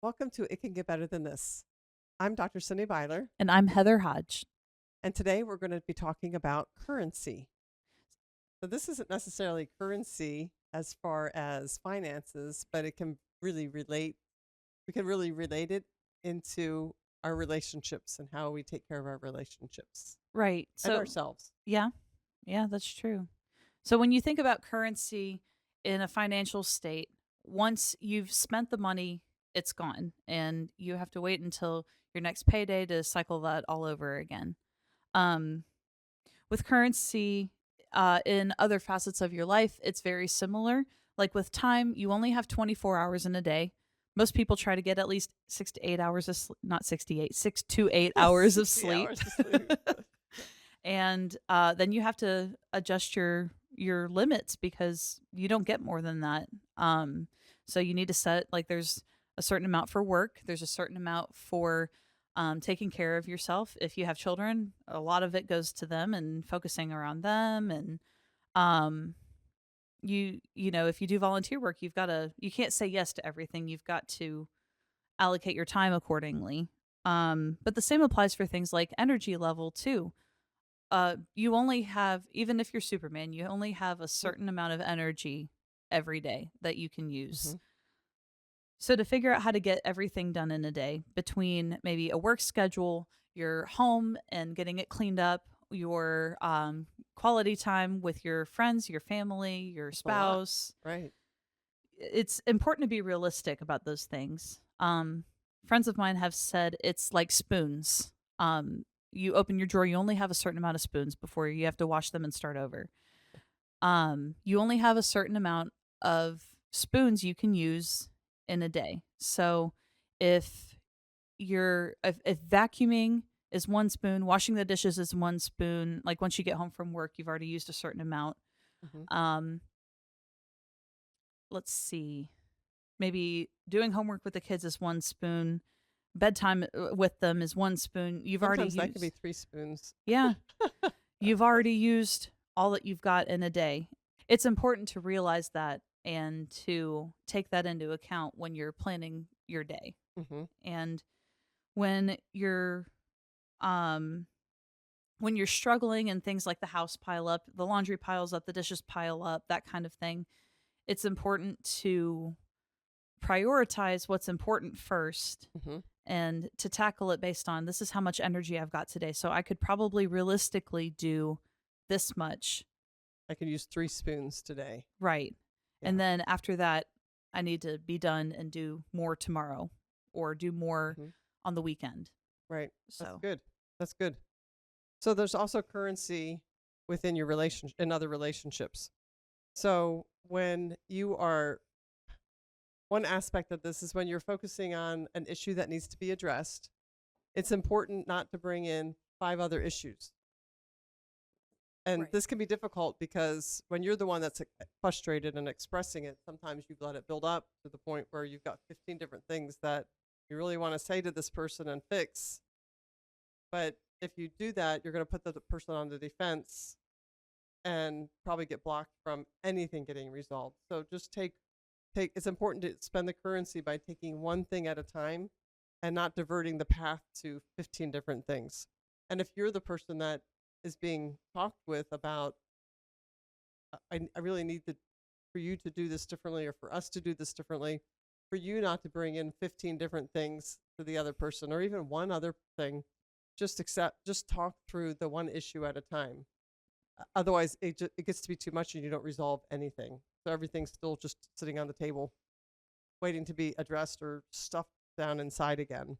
Welcome to It Can Get Better Than This. I'm Dr. Cindy Byler, And I'm Heather Hodge. and today we're going to be talking about currency. So, this isn't necessarily currency as far as finances, but it can really relate, we can really relate it into our relationships and how we take care of our relationships Right. and So, ourselves. yeah, yeah, that's true. So, when you think about currency in a financial state, once you've spent the money, it's gone. And you have to wait until your next payday to cycle that all over again. Um, with currency in other facets of your life, it's very similar. Like with time, you only have 24 hours in a day. Most people try to get at least 6 to 8 hours of sleep, not 68, 6 to 8 hours of 60 sleep. hours of sleep. And then you have to adjust your limits because you don't get more than that. So you need to set, like, there's a certain amount for work, there's a certain amount for taking care of yourself. If you have children, a lot of it goes to them and focusing around them. And um, you know, if you do volunteer work, you can't say yes to everything. You've got to allocate your time accordingly. But the same applies for things like energy level too. You only have, even if you're Superman, you only have a certain amount of energy every day that you can use. Mm-hmm. So to figure out how to get everything done in a day between maybe a work schedule, your home and getting it cleaned up, your quality time with your friends, your family, your It's a lot, spouse, right? it's important to be realistic about those things. Friends of mine have said it's like spoons. You open your drawer, you only have a certain amount of spoons before you have to wash them and start over. You only have a certain amount of spoons you can use in a day. So if if vacuuming is one spoon, washing the dishes is one spoon, like once you get home from work, you've already used a certain amount. Mm-hmm. Um, let's see. Maybe doing homework with the kids is one spoon. Bedtime with them is one spoon. You've already Sometimes that can be used. 3 spoons. Yeah, you've already used all that you've got in a day. It's important to realize that and to take that into account when you're planning your day. Mm-hmm. And when you're um when you're struggling and things like the house pile up, the laundry piles up, the dishes pile up, that kind of thing, it's important to prioritize what's important first Mm-hmm. and to tackle it based on, this is how much energy I've got today. So I could probably realistically do this much. I can use 3 spoons today. Right. Yeah. And then after that, I need to be done and do more tomorrow or do more Mm-hmm. on the weekend. Right. That's So, good. That's good. So there's also currency within your relationship in other relationships. So when you are one aspect of this is when you're focusing on an issue that needs to be addressed, it's important not to bring in 5 other issues. And right. this can be difficult because when you're the one that's frustrated and expressing it, sometimes you've let it build up to the point where you've got 15 different things that you really want to say to this person and fix. But if you do that, you're going to put the person on the defense and probably get blocked from anything getting resolved. So just take it's important to spend the currency by taking one thing at a time and not diverting the path to 15 different things. And if you're the person that is being talked with about I really need for you to do this differently or for us to do this differently, for you not to bring in 15 different things to the other person or even one other thing, just talk through the one issue at a time. Otherwise, it gets to be too much and you don't resolve anything. So everything's still just sitting on the table, waiting to be addressed or stuffed down inside again.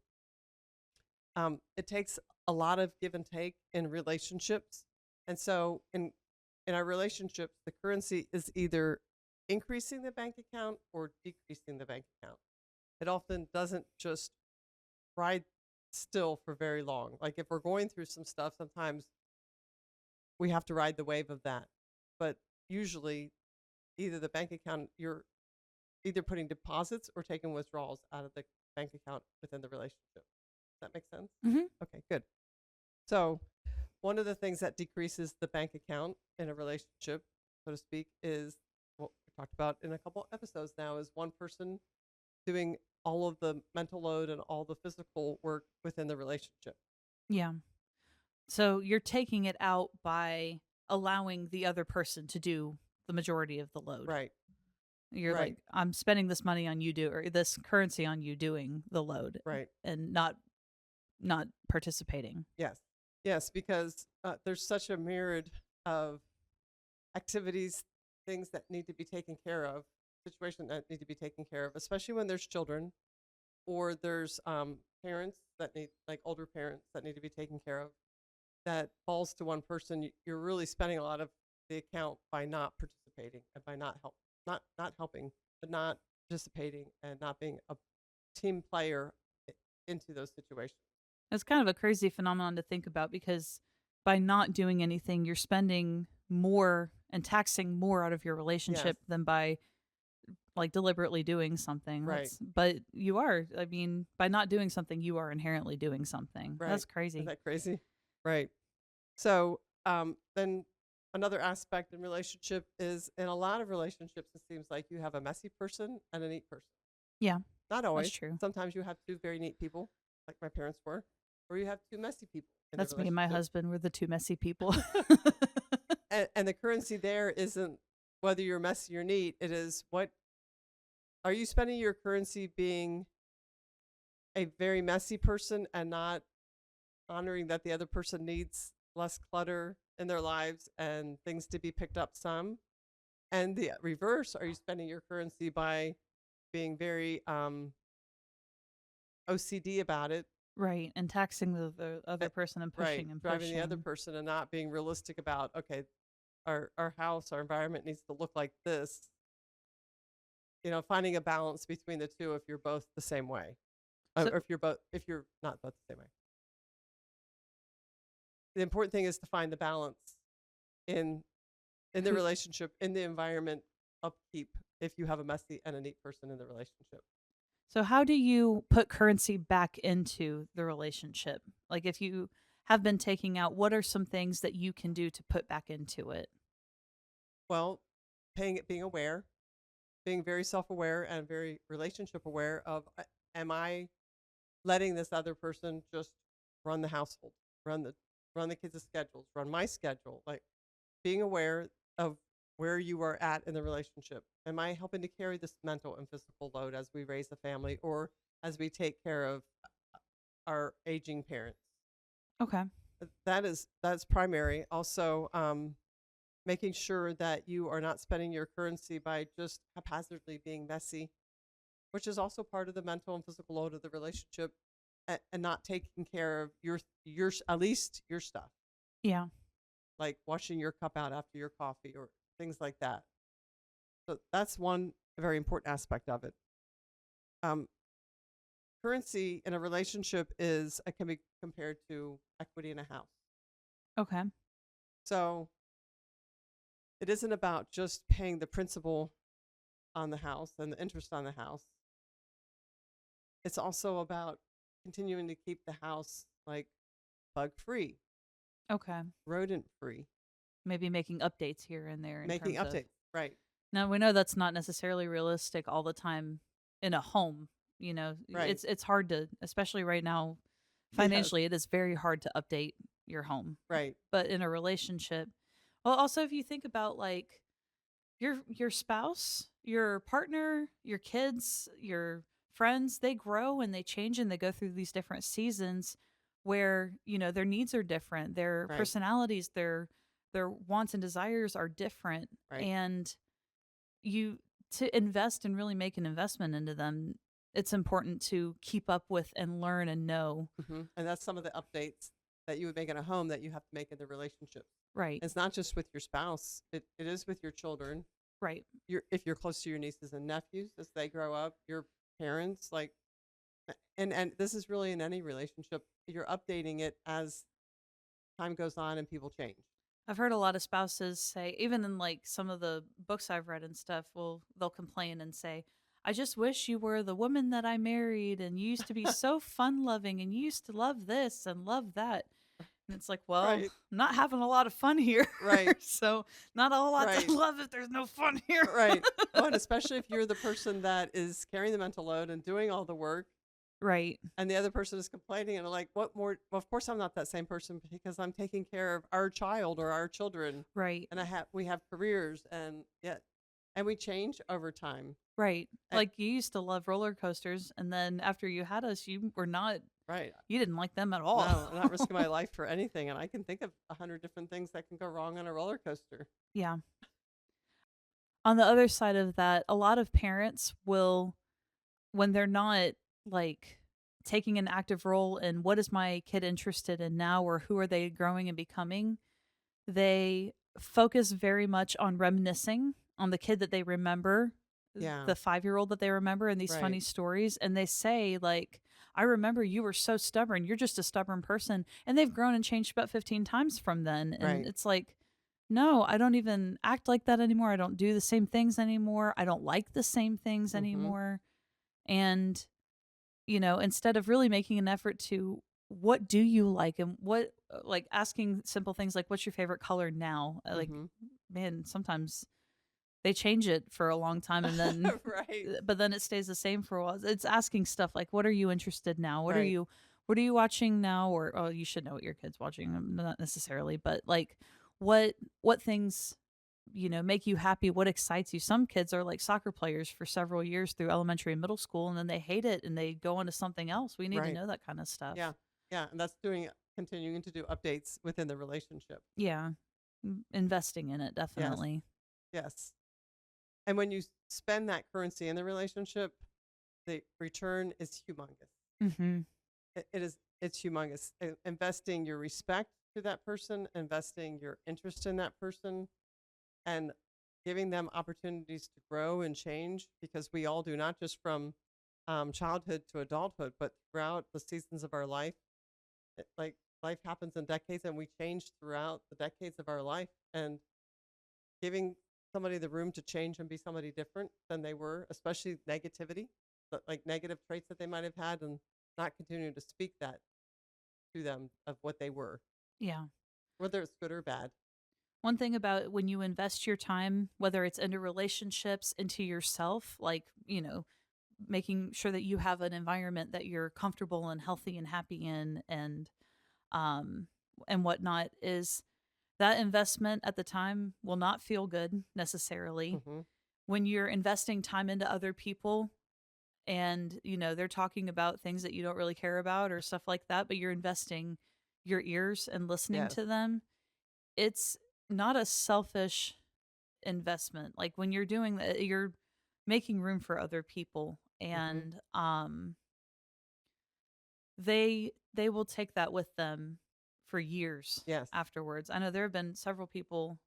It takes a lot of give and take in relationships, and so in our relationships, the currency is either increasing the bank account or decreasing the bank account. It often doesn't just ride still for very long. Like if we're going through some stuff, sometimes we have to ride the wave of that. But usually, either the bank account, you're either putting deposits or taking withdrawals out of the bank account within the relationship. Does that make sense? Mm-hmm. Okay, good. So, one of the things that decreases the bank account in a relationship, so to speak, is what we talked about in a couple episodes now is one person doing all of the mental load and all the physical work within the relationship. Yeah. So you're taking it out by allowing the other person to do the majority of the load. Right. You're Right. like, I'm spending this money on you or this currency on you doing the load Right. and not participating. Yes. Yes, because there's such a myriad of activities, things that need to be taken care of, situations that need to be taken care of, especially when there's children or there's parents that need, like older parents that need to be taken care of. That falls to one person. You're really spending a lot of the account by not participating and by not helping, but not participating and not being a team player into those situations. It's kind of a crazy phenomenon to think about because by not doing anything, you're spending more and taxing more out of your Yes. relationship than by like deliberately doing something. Right. But you are, I mean, by not doing something, you are inherently doing something. Right. That's Isn't crazy. that crazy? Right. So then another aspect in relationship is in a lot of relationships, it seems like you have a messy person and a neat person. Yeah, Not that's always. true. Sometimes you have two very neat people, like my parents were, or you have two messy people in the That's me and my relationship. husband. We're the two messy people. And the currency there isn't whether you're messy or neat. It is what are you spending your currency being a very messy person and not honoring that the other person needs less clutter in their lives and things to be picked up some. And the reverse, are you spending your currency by being very OCD about it? Right. And taxing the uh, other person and Right, pushing and driving the other pushing. person and not being realistic about, okay, our house, our environment needs to look like this. Finding a balance between the two if you're both the same way, So, or if you're not both the same way. The important thing is to find the balance in the who, relationship, in the environment upkeep, if you have a messy and a neat person in the relationship. so how do you put currency back into the relationship? Like if you have been taking out, what are some things that you can do to put back into it? Well, being aware, being very self-aware and very relationship aware of, am I letting this other person just run the household, run the run the kids' schedules, run my schedule, like being aware of where you are at in the relationship. Am I helping to carry this mental and physical load as we raise a family or as we take care of our aging parents? Okay. That's primary. Also, making sure that you are not spending your currency by just haphazardly being messy, which is also part of the mental and physical load of the relationship, and not taking care of your at least your stuff, Yeah. like washing your cup out after your coffee or things like that. So that's one very important aspect of it. Um, Currency in a relationship can be compared to equity in a house. Okay. So it isn't about just paying the principal on the house and the interest on the house. It's also about continuing to keep the house like bug free, Okay. rodent free, Maybe making updates here and there in making terms of. updates. Right, Now we know that's not necessarily realistic all the time in a home. You know, right. it's hard to, especially right now, Yes, financially, it is very hard to update your home. right, But in a relationship, well, also if you think about like your spouse, your partner, your kids, your friends, they grow and they change and they go through these different seasons where, their needs are different, their right, personalities, their wants and desires are different. right. And you to invest and really make an investment into them, it's important to keep up with and learn and know. And that's some of the updates that you would make in a home that you have to make in the relationship. Right. It's not just with your spouse; it is with your children. Right. If you're close to your nieces and nephews as they grow up, your parents, like, and this is really in any relationship. You're updating it as time goes on and people change. I've heard a lot of spouses say, even in like some of the books I've read and stuff, they'll complain and say, "I just wish you were the woman that I married, and you used to be so fun loving, and you used to love this and love that." And it's like, well, Right. I'm not having a lot of fun here. Right. So not a whole lot Right. to love if there's no fun here. Right. Oh, and especially if you're the person that is carrying the mental load and doing all the work, Right. and the other person is complaining and like, what more? Well, of course, I'm not that same person because I'm taking care of our child or our children, Right. and we have careers, and yeah, and we change over time. Right. Eh, Like you used to love roller coasters, and then after you had us, right. you didn't like them at all. No, I'm not risking my life for anything, and I can think of 100 different things that can go wrong on a roller coaster. Yeah. On the other side of that, a lot of parents will, when they're not like taking an active role in what is my kid interested in now or who are they growing and becoming, they focus very much on reminiscing on the kid that they remember, Yeah. the 5-year-old that they remember in these funny Right. stories. And they say, like, I remember you were so stubborn. You're just a stubborn person. And they've grown and changed about 15 times from then. And Right. it's like, no, I don't even act like that anymore. I don't do the same things anymore. I don't like the same things Mm-hmm. anymore. And instead of really making an effort to what do you like and what like asking simple things like what's your favorite color now? Like, Mm-hmm. man, sometimes they change it for a long time and then Right. but then it stays the same for a while. It's asking stuff like what are you interested now? Right. What are you watching now? Or oh, you should know what your kid's watching, not necessarily, but like what things make you happy, what excites you. Some kids are like soccer players for several years through elementary and middle school, and then they hate it and they go on to something else. We need to Right. know that kind of stuff. Yeah. Yeah. And that's continuing to do updates within the relationship. Yeah. Investing in it, Yes. definitely. Yes. And when you spend that currency in the relationship, the return is humongous. Mm-hmm. It's humongous. Investing your respect to that person, investing your interest in that person, and giving them opportunities to grow and change, because we all do, not just from childhood to adulthood, but throughout the seasons of our life. Like, life happens in decades, and we change throughout the decades of our life. And giving somebody the room to change and be somebody different than they were, especially negativity, but like negative traits that they might have had, and not continuing to speak that to them of what they were, Yeah. whether it's good or bad. One thing about when you invest your time, whether it's into relationships, into yourself, like, making sure that you have an environment that you're comfortable and healthy and happy in um and whatnot, is that investment at the time will not feel good necessarily. Hmm. When you're investing time into other people and they're talking about things that you don't really care about or stuff like that, but you're investing your ears and listening Yes. to them, it's not a selfish investment. Like when you're doing that, you're making room for other people, Hmm. and they will take that with them for years Yes. afterwards. I know there have been several people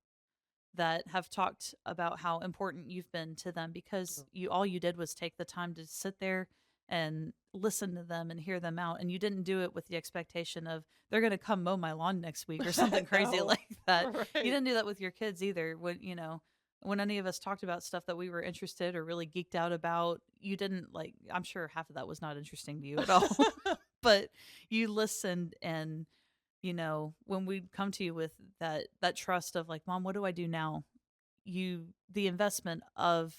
that have talked about how important you've been to them because Mm. you all you did was take the time to sit there and listen to them and hear them out, and you didn't do it with the expectation of they're going to come mow my lawn next week or something crazy No. like that. You Right. didn't do that with your kids either. When any of us talked about stuff that we were interested or really geeked out about, you didn't, like, I'm sure half of that was not interesting to you at all. But you listened, and when we come to you with that trust of like, mom, what do I do now? The investment of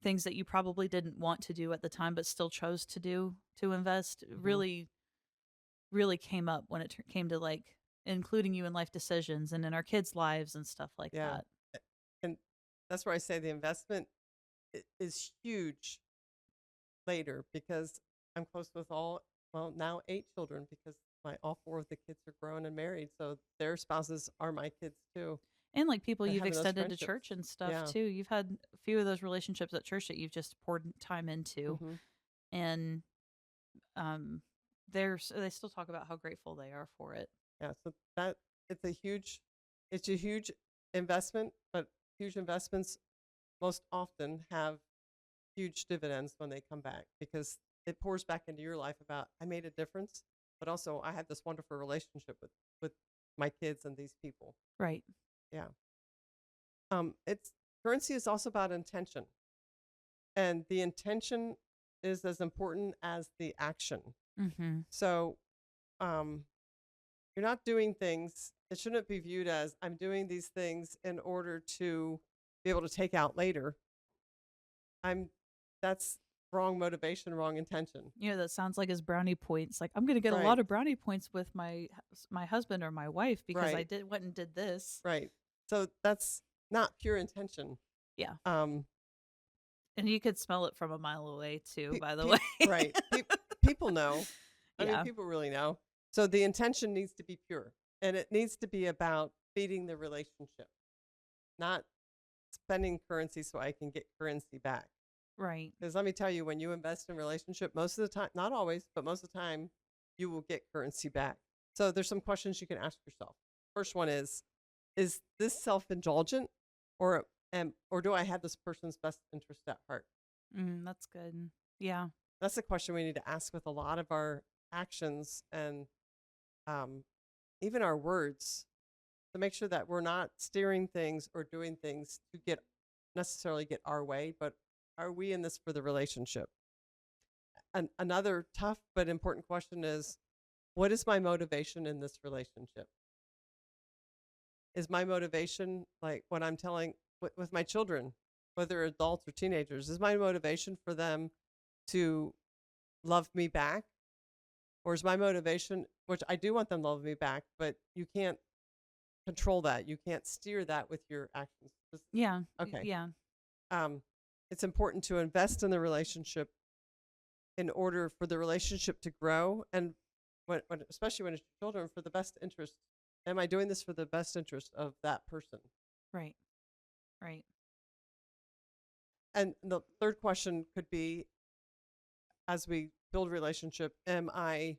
things that you probably didn't want to do at the time but still chose to do, to invest, Hmm. really really came up when it came to like including you in life decisions and in our kids lives and stuff like Yeah. that. And that's where I say the investment is huge later, because I'm close with well, now 8 children, because all 4 of the kids are grown and married. So their spouses are my kids too. And like people And you've having those extended to friendships. church and stuff Yeah. too, you've had a few of those relationships at church that you've just poured time into. Hmm. And um they still talk about how grateful they are for it. Yeah. So it's it's a huge investment, but huge investments most often have huge dividends when they come back, because it pours back into your life about, I made a difference, but also I had this wonderful relationship with my kids and these people. Right. Yeah. It's Currency is also about intention, and the intention is as important as the action. Mhm. So, um, You're not doing things. It shouldn't be viewed as I'm doing these things in order to be able to take out later. I'm that's wrong motivation, wrong intention. That sounds like his brownie points. Like, I'm gonna get a Right. lot of brownie points with my husband or my wife because I Right. went and did this. Right. So that's not pure intention. Yeah, Um and you could smell it from a mile away too. pe- By the pe- way. right. People know. I mean, Yeah. people really know. So the intention needs to be pure, and it needs to be about feeding the relationship, not spending currency so I can get currency back. Right. Because let me tell you, when you invest in a relationship, most of the time, not always, but most of the time, you will get currency back. So there's some questions you can ask yourself. First one is this self-indulgent, or do I have this person's best interest at heart? That's good. Yeah. That's a question we need to ask with a lot of our actions and um, even our words, to make sure that we're not steering things or doing things to necessarily get our way, but are we in this for the relationship? And another tough but important question is, what is my motivation in this relationship? Is my motivation, like when I'm telling with my children, whether adults or teenagers, is my motivation for them to love me back? Or is my motivation, which I do want them to love me back, but you can't control that. You can't steer that with your actions. Yeah. Okay. Yeah. Um, it's important to invest in the relationship in order for the relationship to grow, and especially when it's children, for the best interest. Am I doing this for the best interest of that person? Right. Right. And the third question could be, as we build a relationship, am I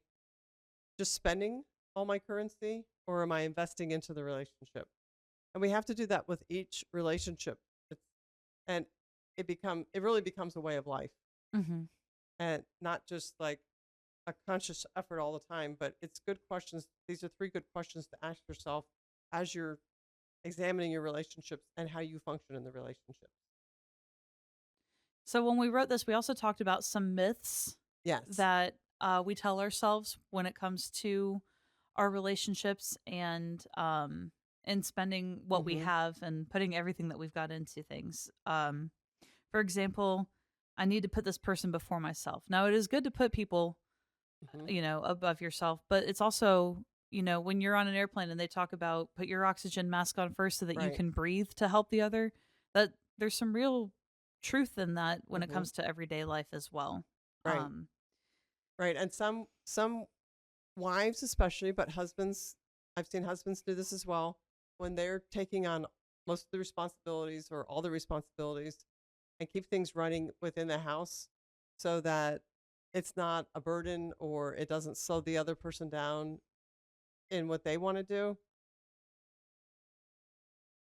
just spending all my currency, or am I investing into the relationship? And we have to do that with each relationship. And it really becomes a way of life, Mm-hmm. and not just like a conscious effort all the time, but it's good questions. These are three good questions to ask yourself as you're examining your relationships and how you function in the relationship. So when we wrote this, we also talked about some myths Yes. that we tell ourselves when it comes to our relationships and spending what we Mm-hmm. have and putting everything that we've got into things. For example, I need to put this person before myself. Now, it is good to put people, Mm-hmm. above yourself, but it's also, when you're on an airplane and they talk about put your oxygen mask on first so that you Right. can breathe to help the other, that there's some real truth in that when it Mm-hmm. comes to everyday life as well. Right. Um, Right. And some wives especially, but husbands, I've seen husbands do this as well, when they're taking on most of the responsibilities or all the responsibilities and keep things running within the house so that it's not a burden or it doesn't slow the other person down in what they want to do,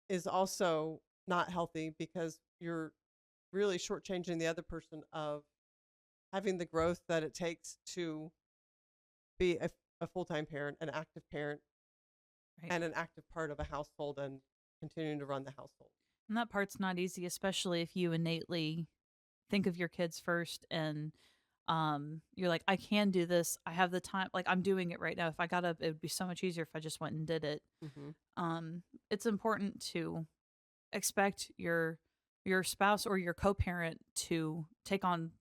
is also not healthy, because you're really shortchanging the other person of having the growth that it takes to be a full-time parent, an active parent, right. and an active part of a household and continuing to run the household. And that part's not easy, especially if you innately think of your kids first and you're like, I can do this. I have the time. Like, I'm doing it right now. If I got up, it would be so much easier if I just went and did it. Hmm. It's important to expect your spouse or your co-parent to take on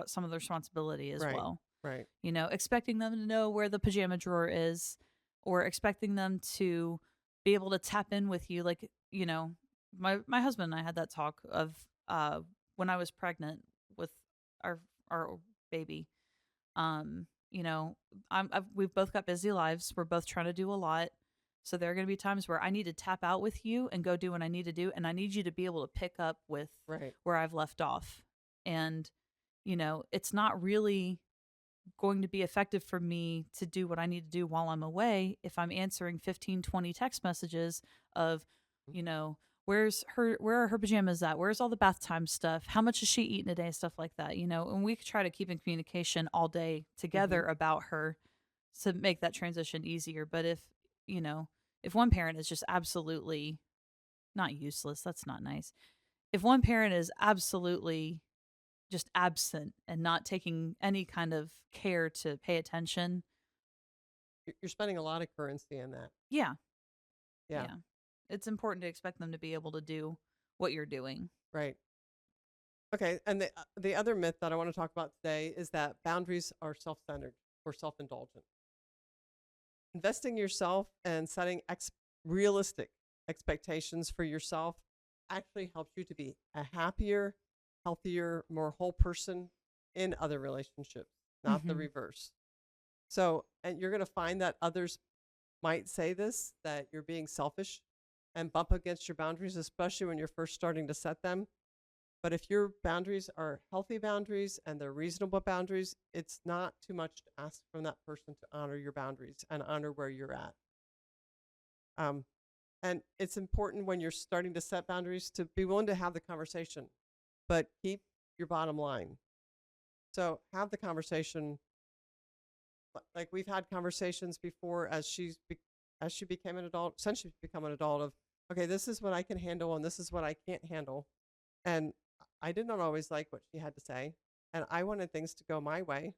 some of the responsibility as Right, well. right, Expecting them to know where the pajama drawer is, or expecting them to be able to tap in with you. Like, my husband and I had that talk of when I was pregnant with our baby. You know, we've both got busy lives. We're both trying to do a lot. So there are going to be times where I need to tap out with you and go do what I need to do, and I need you to be able to pick up with right, where I've left off. And it's not really going to be effective for me to do what I need to do while I'm away if I'm answering 15, 20 text messages of, you know, where are her pajamas at? Where's all the bath time stuff? How much is she eating a day? Stuff like that, and we could try to keep in communication all day hmm together about her to make that transition easier. But if one parent is just absolutely not useless, that's not nice. If one parent is absolutely just absent and not taking any kind of care to pay attention, you're spending a lot of currency in that. Yeah. Yeah, Yeah. It's important to expect them to be able to do what you're doing. right. Okay, and the other myth that I want to talk about today is that boundaries are self-centered or self-indulgent. Investing in yourself and setting realistic expectations for yourself actually helps you to be a happier, healthier, more whole person in other relationships, not the Mhm. reverse. So, and you're going to find that others might say this, that you're being selfish and bump against your boundaries, especially when you're first starting to set them. But if your boundaries are healthy boundaries and they're reasonable boundaries, it's not too much to ask from that person to honor your boundaries and honor where you're at. Um, and it's important when you're starting to set boundaries to be willing to have the conversation, but keep your bottom line. So have the conversation. Like we've had conversations before as as she became an adult, since she's become an adult, of okay, this is what I can handle and this is what I can't handle. And I did not always like what she had to say, and I wanted things to go my way,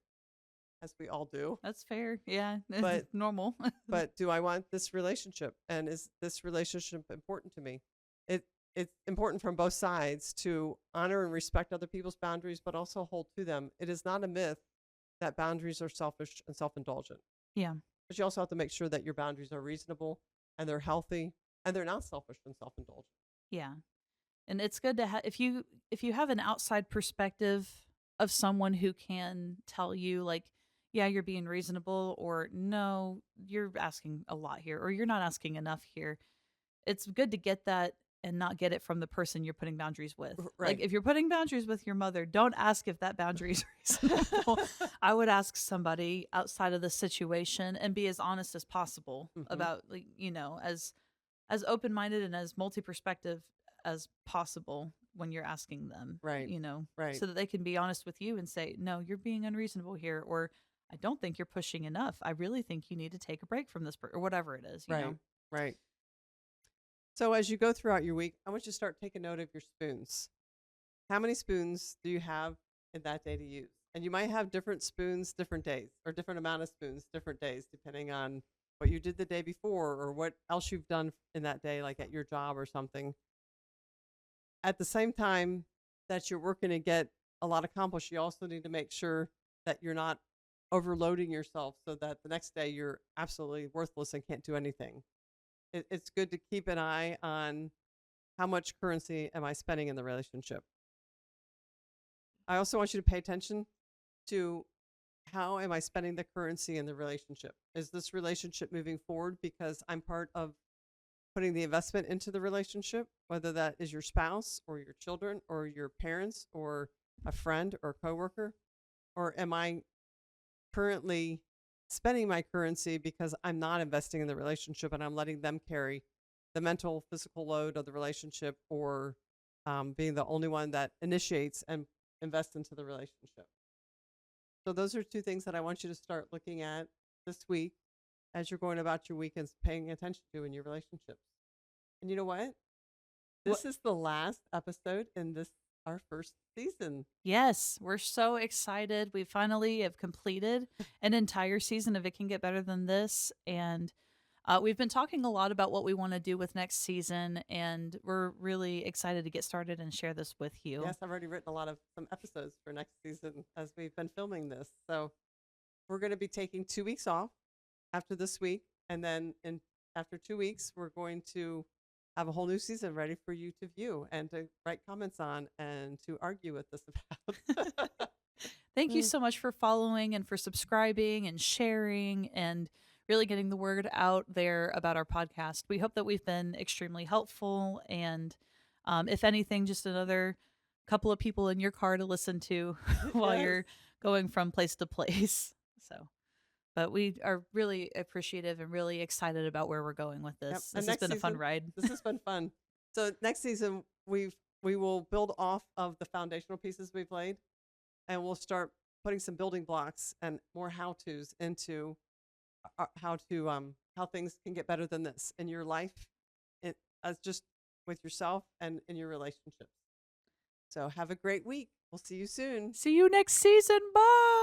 as we all do. That's fair. Yeah. But Normal. but do I want this relationship, and is this relationship important to me? It it's important from both sides to honor and respect other people's boundaries, but also hold to them. It is not a myth that boundaries are selfish and self-indulgent. Yeah. But you also have to make sure that your boundaries are reasonable and they're healthy and they're not selfish and self-indulgent. Yeah. And it's good to have if you have an outside perspective of someone who can tell you like, yeah, you're being reasonable, or no, you're asking a lot here, or you're not asking enough here. It's good to get that and not get it from the person you're putting boundaries with. Like Right. if you're putting boundaries with your mother, don't ask if that boundary is reasonable. I would ask somebody outside of the situation and be as honest as possible Hmm. about, like, as open-minded and as multi-perspective as possible when you're asking them, Right. Right. so that they can be honest with you and say, "No, you're being unreasonable here," or "I don't think you're pushing enough. I really think you need to take a break from this," or whatever it is, Right. Right. So as you go throughout your week, I want you to start taking note of your spoons. How many spoons do you have in that day to use? And you might have different spoons different days, or different amount of spoons different days, depending on what you did the day before or what else you've done in that day, like at your job or something. At the same time that you're working to get a lot accomplished, you also need to make sure that you're not overloading yourself so that the next day you're absolutely worthless and can't do anything. It's good to keep an eye on how much currency am I spending in the relationship. I also want you to pay attention to how am I spending the currency in the relationship? Is this relationship moving forward because I'm part of putting the investment into the relationship, whether that is your spouse or your children or your parents or a friend or a coworker? Or am I currently spending my currency because I'm not investing in the relationship and I'm letting them carry the mental, physical load of the relationship, or being the only one that initiates and invests into the relationship? So those are two things that I want you to start looking at this week as you're going about your weekends, paying attention to in your relationships. And you know what? What This is the last episode in this our first season. Yes, we're so excited. We finally have completed an entire season of It Can Get Better Than This. And we've been talking a lot about what we want to do with next season. And we're really excited to get started and share this with you. Yes, I've already written a lot of some episodes for next season as we've been filming this. So we're going to be taking 2 weeks off after this week, and then in after 2 weeks, we're going to have a whole new season ready for you to view and to write comments on and to argue with us about. Thank you so much for following and for subscribing and sharing and really getting the word out there about our podcast. We hope that we've been extremely helpful. And if anything, just another couple of people in your car to listen to while Yes. you're going from place to place. So, but we are really appreciative and really excited about where we're going with Yep. this. And This has next been a fun season, ride. this has been fun. So next season, we will build off of the foundational pieces we've laid, and we'll start putting some building blocks and more how tos into how things can get better than this in your life, as just with yourself and in your relationships. So have a great week. We'll see you soon. See you next season. Bye.